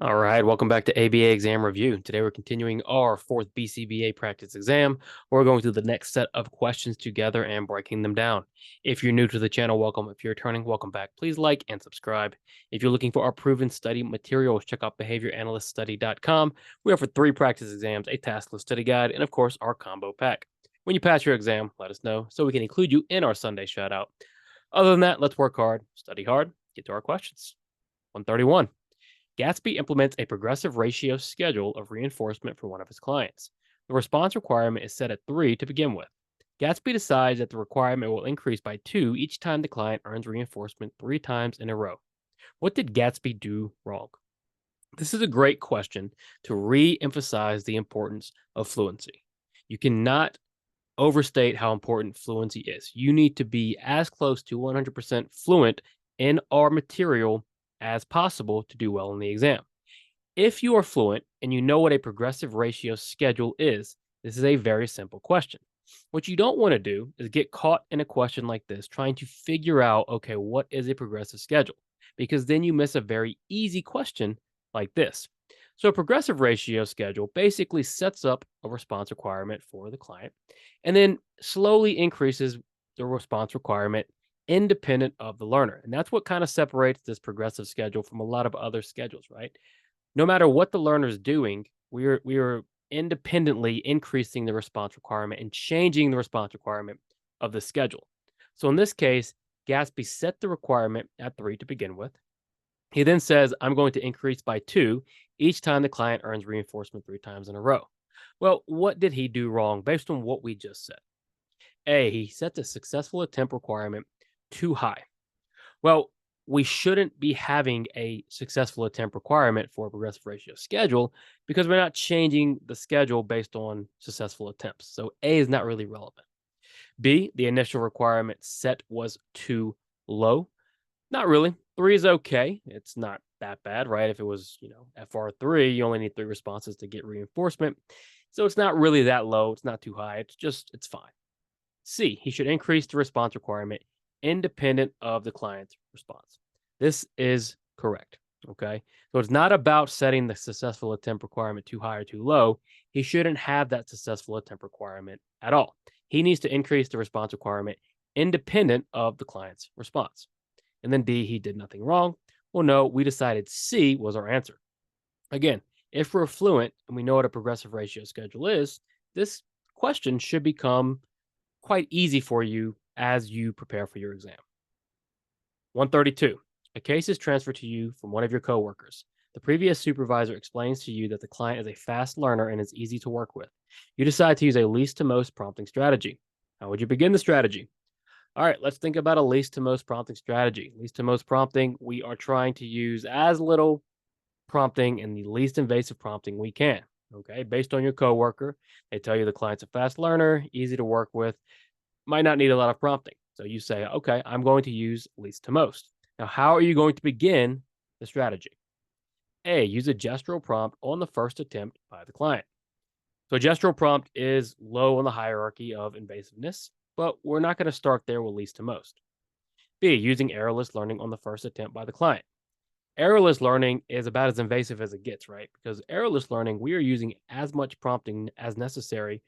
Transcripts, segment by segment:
All right, welcome back to ABA exam review. Today we're continuing our fourth BCBA practice exam. We're going through the next set of questions together and breaking them down. If you're new to the channel, welcome. If you're returning, welcome back. Please like and subscribe. If you're looking for our proven study materials, check out behavioranalyststudy.com. We offer 3 practice exams, a task list study guide, and of course, our combo pack. When you pass your exam, let us know so we can include you in our Sunday shout out. Other than that, let's work hard, study hard, get to our questions. 131. Gatsby implements a progressive ratio schedule of reinforcement for one of his clients. The response requirement is set at 3 to begin with. Gatsby decides that the requirement will increase by 2 each time the client earns reinforcement 3 times in a row. What did Gatsby do wrong? This is a great question to re-emphasize the importance of fluency. You cannot overstate how important fluency is. You need to be as close to 100% fluent in our material as possible to do well in the exam. If you are fluent and you know what a progressive ratio schedule is, this is a very simple question. What you don't want to do is get caught in a question like this, trying to figure out, okay, what is a progressive schedule? Because then you miss a very easy question like this. So a progressive ratio schedule basically sets up a response requirement for the client and then slowly increases the response requirement independent of the learner. And that's what kind of separates this progressive schedule from a lot of other schedules, right? No matter what the learner is doing, we are independently increasing the response requirement and changing the response requirement of the schedule. So in this case, Gatsby set the requirement at 3 to begin with. He then says, I'm going to increase by 2 each time the client earns reinforcement 3 times in a row. Well, what did he do wrong based on what we just said? A, he set the successful attempt requirement too high. Well, we shouldn't be having a successful attempt requirement for a progressive ratio schedule because we're not changing the schedule based on successful attempts. So A is not really relevant. B, the initial requirement set was too low. Not really. 3 is okay. It's not that bad, right? If it was, FR3, you only need 3 responses to get reinforcement. So it's not really that low. It's not too high. It's fine. C, he should increase the response requirement independent of the client's response. This is correct. Okay. So it's not about setting the successful attempt requirement too high or too low. He shouldn't have that successful attempt requirement at all. He needs to increase the response requirement independent of the client's response. And then D, he did nothing wrong. Well, no, we decided C was our answer. Again, if we're fluent and we know what a progressive ratio schedule is, this question should become quite easy for you as you prepare for your exam. 132. A case is transferred to you from one of your coworkers. The previous supervisor explains to you that the client is a fast learner and is easy to work with. You decide to use a least to most prompting strategy. How would you begin the strategy? All right, let's think about a least to most prompting strategy. Least to most prompting, we are trying to use as little prompting and the least invasive prompting we can. Okay, based on your coworker, they tell you the client's a fast learner, easy to work with, might not need a lot of prompting. So you say, okay, I'm going to use least to most. Now, how are you going to begin the strategy? A, use a gestural prompt on the first attempt by the client. So a gestural prompt is low on the hierarchy of invasiveness, but we're not going to start there with least to most. B, using errorless learning on the first attempt by the client. Errorless learning is about as invasive as it gets, right? Because errorless learning, we are using as much prompting as necessary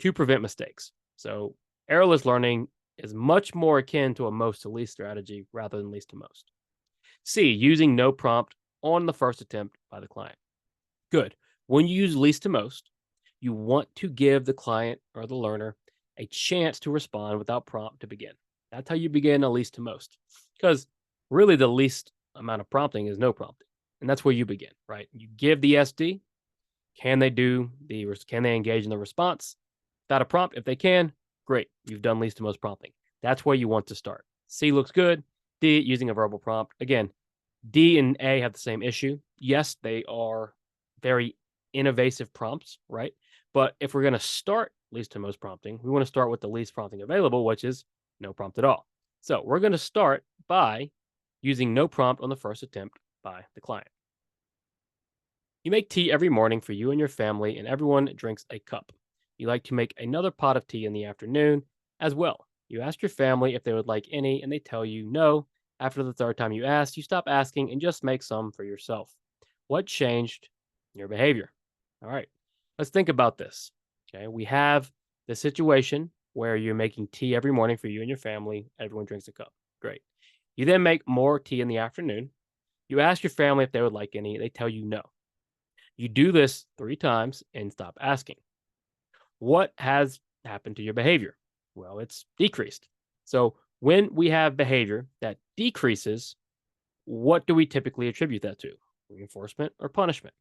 to prevent mistakes. So errorless learning is much more akin to a most to least strategy rather than least to most. C, using no prompt on the first attempt by the client. Good. When you use least to most, you want to give the client or the learner a chance to respond without prompt to begin. That's how you begin a least to most. Because really the least amount of prompting is no prompting. And that's where you begin, right? You give the SD. Can they engage in the response without a prompt? If they can, great. You've done least to most prompting. That's where you want to start. C looks good. D, using a verbal prompt. Again, D and A have the same issue. Yes, they are very innovative prompts, right? But if we're going to start least to most prompting, we want to start with the least prompting available, which is no prompt at all. So we're going to start by using no prompt on the first attempt by the client. You make tea every morning for you and your family, and everyone drinks a cup. You like to make another pot of tea in the afternoon as well. You ask your family if they would like any, and they tell you no. After the third time you ask, you stop asking and just make some for yourself. What changed your behavior? All right, let's think about this. Okay, we have the situation where you're making tea every morning for you and your family. Everyone drinks a cup. Great. You then make more tea in the afternoon. You ask your family if they would like any. They tell you no. You do this 3 times and stop asking. What has happened to your behavior? Well, it's decreased. So when we have behavior that decreases, what do we typically attribute that to? Reinforcement or punishment?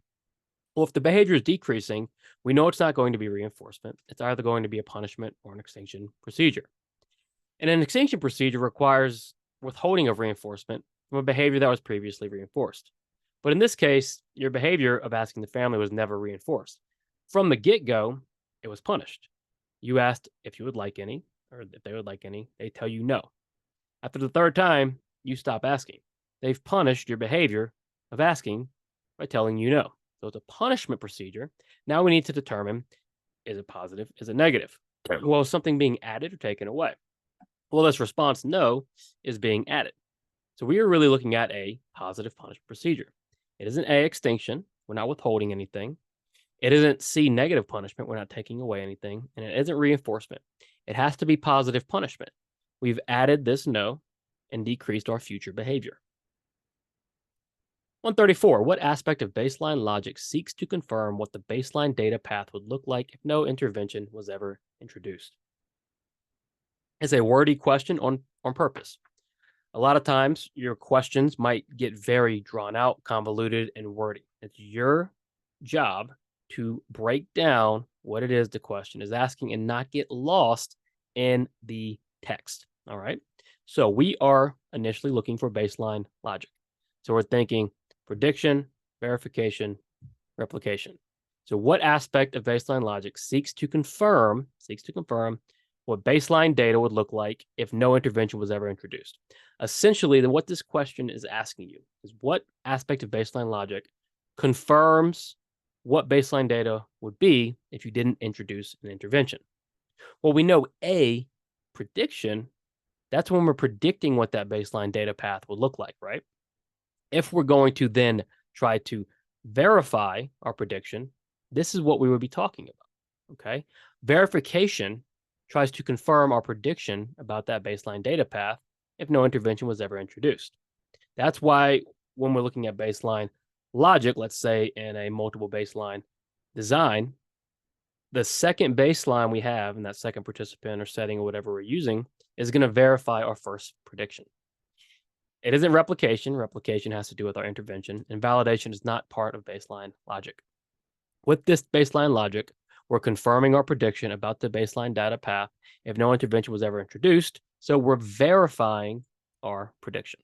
Well, if the behavior is decreasing, we know it's not going to be reinforcement. It's either going to be a punishment or an extinction procedure. And an extinction procedure requires withholding of reinforcement from a behavior that was previously reinforced. But in this case, your behavior of asking the family was never reinforced. From the get go, it was punished. You asked if you would like any, or if they would like any. They tell you no. After the 3rd time, you stop asking. They've punished your behavior of asking by telling you no. So it's a punishment procedure. Now we need to determine, is it positive? Is it negative? Well, is something being added or taken away? Well, this response no is being added. So we are really looking at a positive punishment procedure. It isn't A, extinction. We're not withholding anything. It isn't C, negative punishment. We're not taking away anything. And it isn't reinforcement. It has to be positive punishment. We've added this no and decreased our future behavior. 134. What aspect of baseline logic seeks to confirm what the baseline data path would look like if no intervention was ever introduced? It's a wordy question on purpose. A lot of times, your questions might get very drawn out, convoluted, and wordy. It's your job to break down what it is the question is asking and not get lost in the text. All right. So we are initially looking for baseline logic. So we're thinking prediction, verification, replication. So what aspect of baseline logic seeks to confirm what baseline data would look like if no intervention was ever introduced? Essentially, what this question is asking you is what aspect of baseline logic confirms what baseline data would be if you didn't introduce an intervention. Well, we know A, prediction, that's when we're predicting what that baseline data path will look like, right? If we're going to then try to verify our prediction, this is what we would be talking about, okay? Verification tries to confirm our prediction about that baseline data path if no intervention was ever introduced. That's why when we're looking at baseline logic, let's say in a multiple baseline design, the second baseline we have in that second participant or setting or whatever we're using is going to verify our first prediction. It isn't replication. Replication has to do with our intervention, and validation is not part of baseline logic. With this baseline logic, we're confirming our prediction about the baseline data path if no intervention was ever introduced, so we're verifying our prediction.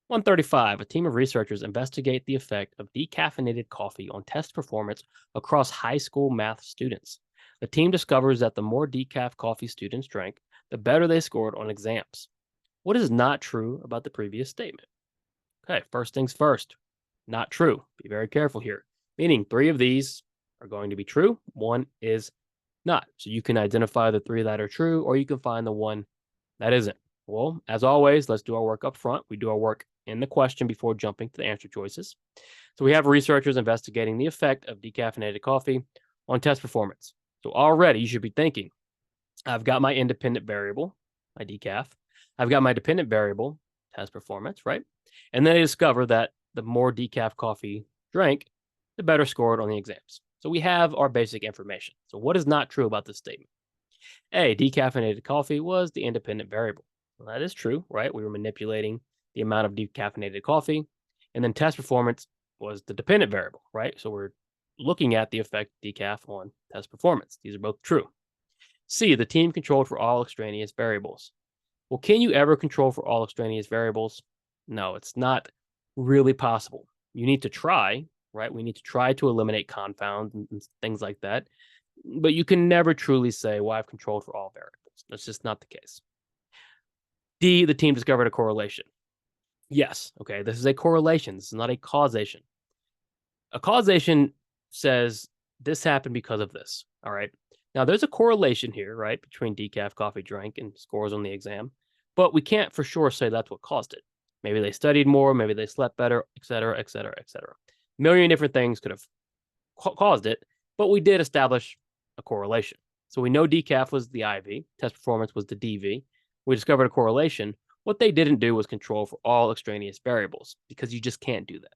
135. A team of researchers investigate the effect of decaffeinated coffee on test performance across high school math students. The team discovers that the more decaf coffee students drank, the better they scored on exams. What is not true about the previous statement? Okay, first things first. Not true. Be very careful here. Meaning 3 of these are going to be true. 1 is not. So you can identify the 3 that are true, or you can find the 1 that isn't. Well, as always, let's do our work up front. We do our work in the question before jumping to the answer choices. So we have researchers investigating the effect of decaffeinated coffee on test performance. So already you should be thinking, I've got my independent variable, my decaf. I've got my dependent variable, test performance, right? And then they discover that the more decaf coffee drank, the better scored on the exams. So we have our basic information. So what is not true about this statement? A, decaffeinated coffee was the independent variable. Well, that is true, right? We were manipulating the amount of decaffeinated coffee. And then test performance was the dependent variable, right? So we're looking at the effect of decaf on test performance. These are both true. C, the team controlled for all extraneous variables. Well, can you ever control for all extraneous variables? No, it's not really possible. You need to try, right? We need to try to eliminate confounds and things like that. But you can never truly say, well, I've controlled for all variables. That's just not the case. D, the team discovered a correlation. Yes, okay, this is a correlation. This is not a causation. A causation says this happened because of this, all right? Now, there's a correlation here, right, between decaf coffee drank and scores on the exam, but we can't for sure say that's what caused it. Maybe they studied more, maybe they slept better, et cetera, et cetera, et cetera. A million different things could have caused it, but we did establish a correlation. So we know decaf was the IV, test performance was the DV. We discovered a correlation. What they didn't do was control for all extraneous variables, because you just can't do that.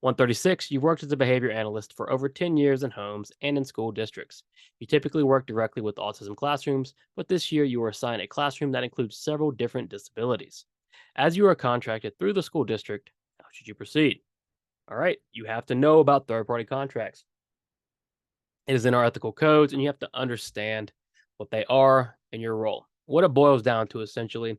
136, you've worked as a behavior analyst for over 10 years in homes and in school districts. You typically work directly with autism classrooms, but this year you were assigned a classroom that includes several different disabilities. As you are contracted through the school district, how should you proceed? All right, you have to know about third-party contracts. It is in our ethical codes, and you have to understand what they are and your role. What it boils down to essentially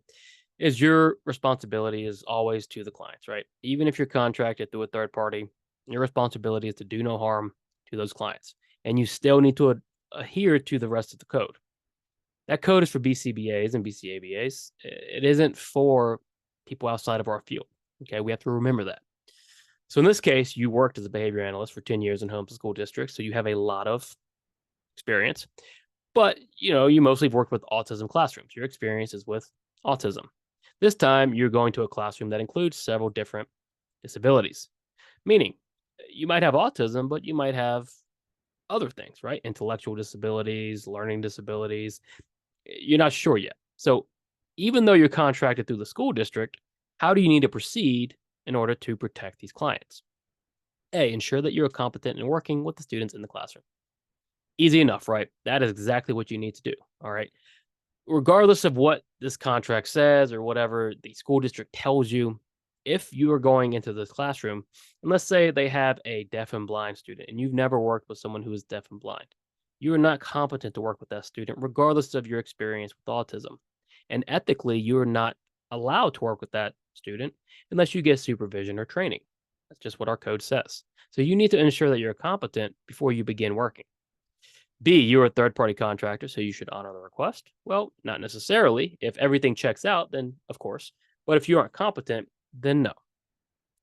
is your responsibility is always to the clients, right? Even if you're contracted through a third party, your responsibility is to do no harm to those clients. And you still need to adhere to the rest of the code. That code is for BCBAs and BCABAs. It isn't for people outside of our field. Okay, we have to remember that. So in this case, you worked as a behavior analyst for 10 years in homes and school districts, so you have a lot of experience. But, you mostly worked with autism classrooms. Your experience is with autism. This time, you're going to a classroom that includes several different disabilities, meaning you might have autism, but you might have other things, right? Intellectual disabilities, learning disabilities. You're not sure yet. So even though you're contracted through the school district, how do you need to proceed in order to protect these clients? A, ensure that you're competent in working with the students in the classroom. Easy enough, right? That is exactly what you need to do. All right. Regardless of what this contract says or whatever the school district tells you, if you are going into this classroom, and let's say they have a deaf and blind student and you've never worked with someone who is deaf and blind, you are not competent to work with that student, regardless of your experience with autism. And ethically, you are not allowed to work with that student unless you get supervision or training. That's just what our code says. So you need to ensure that you're competent before you begin working. B, you're a third-party contractor, so you should honor the request. Well, not necessarily. If everything checks out, then of course. But if you aren't competent, then no.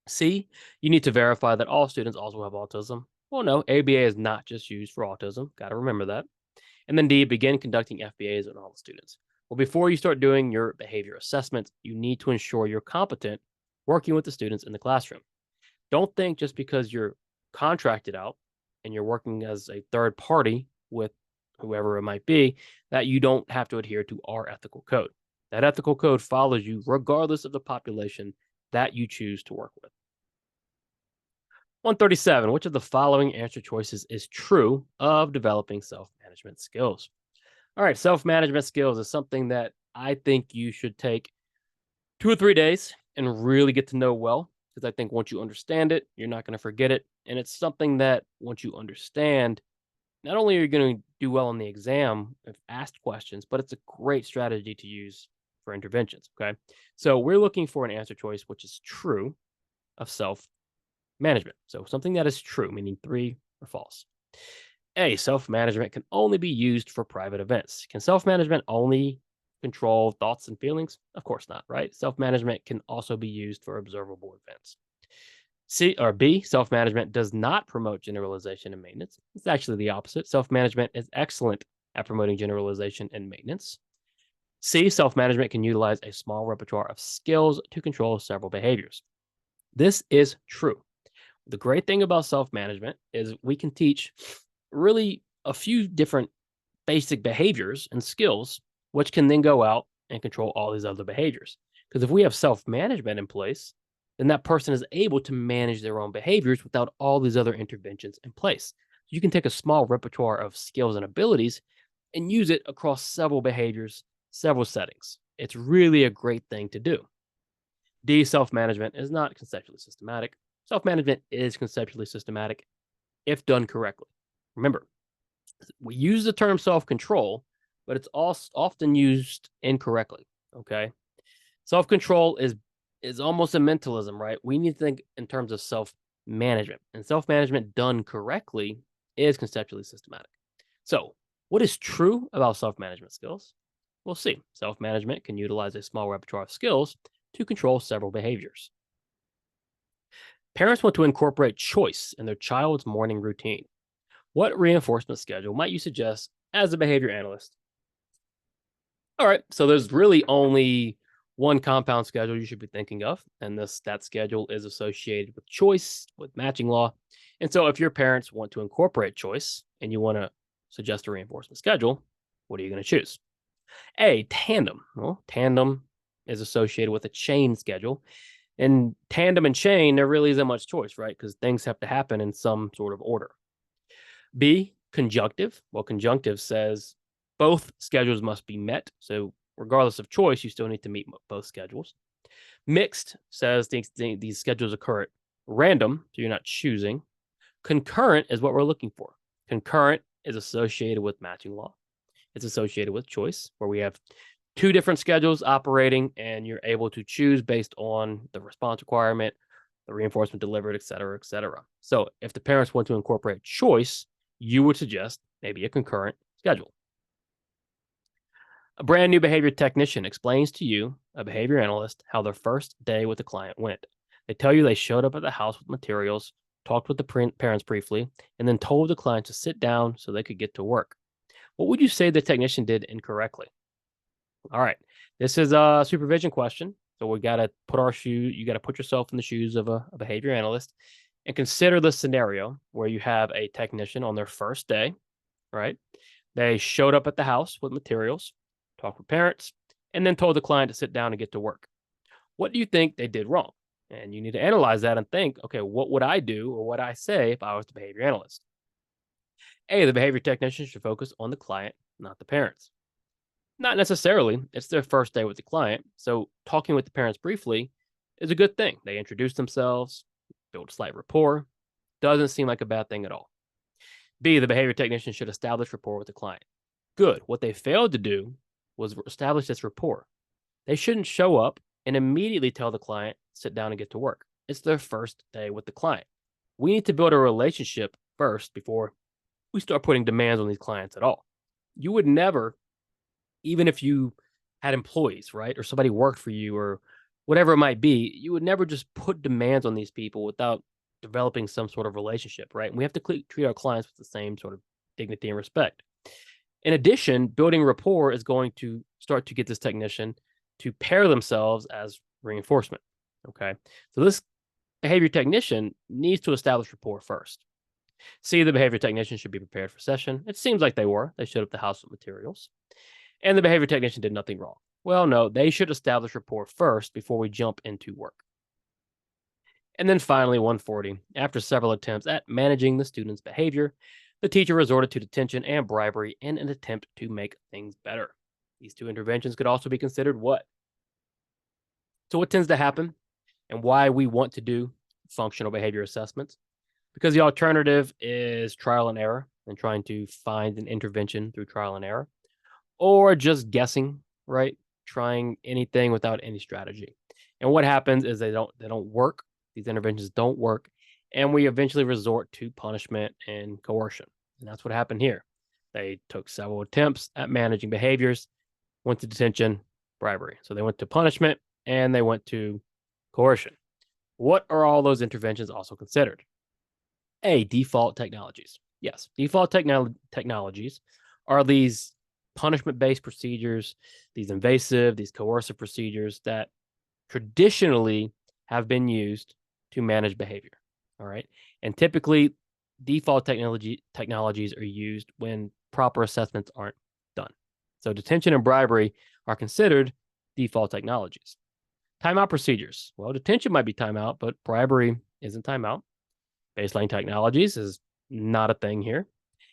C, you need to verify that all students also have autism. Well, no, ABA is not just used for autism. Got to remember that. And then D, begin conducting FBAs on all the students. Well, before you start doing your behavior assessment, you need to ensure you're competent working with the students in the classroom. Don't think just because you're contracted out and you're working as a third party with whoever it might be, that you don't have to adhere to our ethical code. That ethical code follows you regardless of the population that you choose to work with. 137, which of the following answer choices is true of developing self-management skills? All right, self-management skills is something that I think you should take 2 or 3 days and really get to know well, because I think once you understand it, you're not going to forget it. And it's something that once you understand, not only are you going to do well on the exam if asked questions, but it's a great strategy to use for interventions. Okay. So we're looking for an answer choice which is true of self-management. So something that is true, meaning 3 or false. A, self-management can only be used for private events. Can self-management only control thoughts and feelings? Of course not, right? Self-management can also be used for observable events. C or B, self-management does not promote generalization and maintenance. It's actually the opposite. Self-management is excellent at promoting generalization and maintenance. C, self-management can utilize a small repertoire of skills to control several behaviors. This is true. The great thing about self-management is we can teach really a few different basic behaviors and skills, which can then go out and control all these other behaviors. Because if we have self-management in place, then that person is able to manage their own behaviors without all these other interventions in place. You can take a small repertoire of skills and abilities and use it across several behaviors, several settings. It's really a great thing to do. D, self-management is not conceptually systematic. Self-management is conceptually systematic if done correctly. Remember, we use the term self-control, but it's also often used incorrectly, okay? Self-control is almost a mentalism, right? We need to think in terms of self-management, and self-management done correctly is conceptually systematic. So, what is true about self-management skills? We'll see. Self-management can utilize a small repertoire of skills to control several behaviors. Parents want to incorporate choice in their child's morning routine. What reinforcement schedule might you suggest as a behavior analyst? All right, so there's really only one compound schedule you should be thinking of, and that schedule is associated with choice, with matching law. And so if your parents want to incorporate choice and you want to suggest a reinforcement schedule, what are you going to choose? A, tandem. Well, tandem is associated with a chain schedule. And tandem and chain, there really isn't much choice, right? Because things have to happen in some sort of order. B, conjunctive. Well, conjunctive says both schedules must be met. So regardless of choice, you still need to meet both schedules. Mixed says these schedules occur at random, so you're not choosing. Concurrent is what we're looking for. Concurrent is associated with matching law. It's associated with choice, where we have two different schedules operating, and you're able to choose based on the response requirement, the reinforcement delivered, et cetera, et cetera. So if the parents want to incorporate choice, you would suggest maybe a concurrent schedule. A brand new behavior technician explains to you, a behavior analyst, how their first day with the client went. They tell you they showed up at the house with materials, talked with the parents briefly, and then told the client to sit down so they could get to work. What would you say the technician did incorrectly? All right, this is a supervision question. So we got to you got to put yourself in the shoes of a behavior analyst and consider the scenario where you have a technician on their first day, right? They showed up at the house with materials, talked with parents, and then told the client to sit down and get to work. What do you think they did wrong? And you need to analyze that and think, okay, what would I do or what I say if I was the behavior analyst? A, the behavior technician should focus on the client, not the parents. Not necessarily. It's their first day with the client. So talking with the parents briefly is a good thing. They introduce themselves, build slight rapport. Doesn't seem like a bad thing at all. B, the behavior technician should establish rapport with the client. Good. What they failed to do was establish this rapport. They shouldn't show up and immediately tell the client, sit down and get to work. It's their first day with the client. We need to build a relationship first before we start putting demands on these clients at all. You would never, even if you had employees, right, or somebody worked for you or whatever it might be, you would never just put demands on these people without developing some sort of relationship, right? And we have to treat our clients with the same sort of dignity and respect. In addition, building rapport is going to start to get this technician to pair themselves as reinforcement. Okay. So this behavior technician needs to establish rapport first. See, the behavior technician should be prepared for session. It seems like they were. They showed up the house with materials. And the behavior technician did nothing wrong. Well, no, they should establish rapport first before we jump into work. And then finally, 140, after several attempts at managing the student's behavior, the teacher resorted to detention and bribery in an attempt to make things better. These two interventions could also be considered what? So what tends to happen and why we want to do functional behavior assessments? Because the alternative is trial and error and trying to find an intervention through trial and error, or just guessing, right? Trying anything without any strategy. And what happens is they don't work. These interventions don't work, and we eventually resort to punishment and coercion. And that's what happened here. They took several attempts at managing behaviors, went to detention, bribery. So they went to punishment and they went to coercion. What are all those interventions also considered? A, default technologies. Yes, default technologies are these punishment-based procedures, these invasive, these coercive procedures that traditionally have been used to manage behavior. All right. And typically, default technologies are used when proper assessments aren't done. So detention and bribery are considered default technologies. Timeout procedures. Well, detention might be timeout, but bribery isn't timeout. Baseline technologies is not a thing here.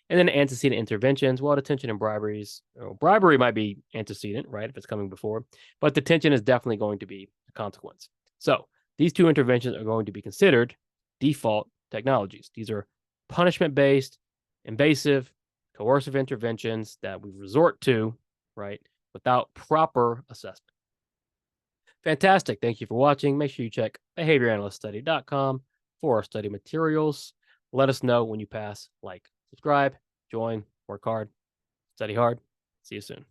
And then antecedent interventions. Well, detention and bribery might be antecedent, right, if it's coming before, but detention is definitely going to be a consequence. So these two interventions are going to be considered default technologies. These are punishment-based, invasive, coercive interventions that we resort to, right, without proper assessment. Fantastic. Thank you for watching. Make sure you check behavioranalyststudy.com for our study materials. Let us know when you pass, like, subscribe, join, work hard, study hard. See you soon.